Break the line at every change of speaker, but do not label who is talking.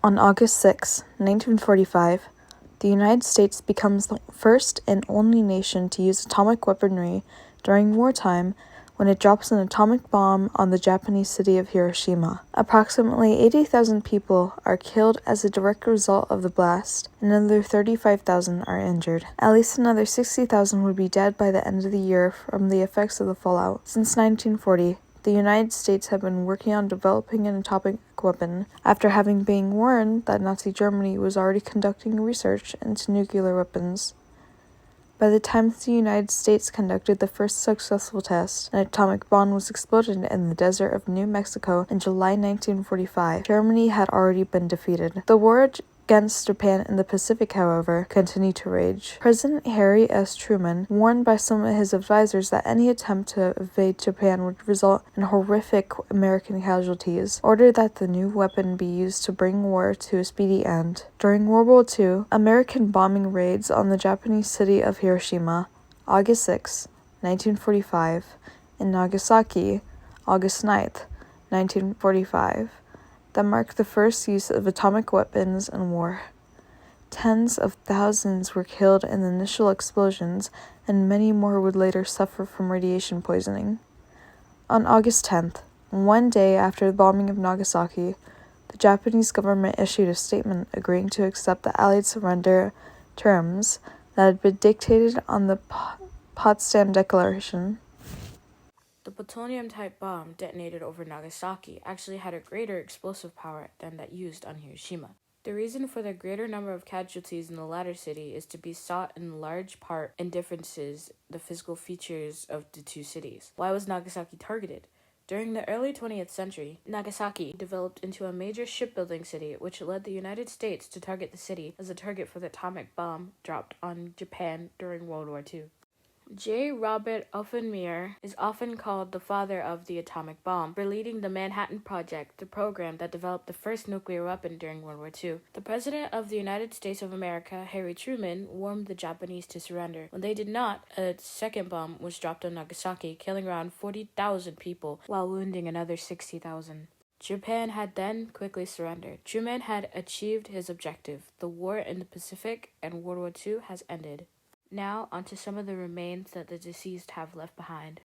On August 6, 1945, the United States becomes the first and only nation to use atomic weaponry during wartime when it drops an atomic bomb on the Japanese city of Hiroshima. Approximately 80,000 people are killed as a direct result of the blast, and another 35,000 are injured. At least another 60,000 would be dead by the end of the year from the effects of the fallout. Since 1940, the United States had been working on developing an atomic weapon after having been warned that Nazi Germany was already conducting research into nuclear weapons. By the time the United States conducted the first successful test, an atomic bomb was exploded in the desert of New Mexico in July 1945. Germany had already been defeated. The war against Japan in the Pacific, however, continued to rage. President Harry S. Truman, warned by some of his advisors that any attempt to invade Japan would result in horrific American casualties, ordered that the new weapon be used to bring war to a speedy end. During World War II, American bombing raids on the Japanese city of Hiroshima, August 6, 1945, and Nagasaki, August 9, 1945, that marked the first use of atomic weapons in war. Tens of thousands were killed in the initial explosions, and many more would later suffer from radiation poisoning. On August 10th, one day after the bombing of Nagasaki, the Japanese government issued a statement agreeing to accept the Allied surrender terms that had been dictated on the Potsdam Declaration.
The plutonium-type bomb detonated over Nagasaki actually had a greater explosive power than that used on Hiroshima. The reason for the greater number of casualties in the latter city is to be sought in large part in differences the physical features of the two cities. Why was Nagasaki targeted? During the early 20th century, Nagasaki developed into a major shipbuilding city, which led the United States to target the city as a target for the atomic bomb dropped on Japan during World War II. J. Robert Oppenheimer is often called the father of the atomic bomb for leading the Manhattan Project, the program that developed the first nuclear weapon during World War II. The President of the United States of America, Harry Truman, warned the Japanese to surrender. When they did not, a second bomb was dropped on Nagasaki, killing around 40,000 people while wounding another 60,000. Japan had then quickly surrendered. Truman had achieved his objective. The war in the Pacific and World War II has ended. Now, onto some of the remains that the deceased have left behind.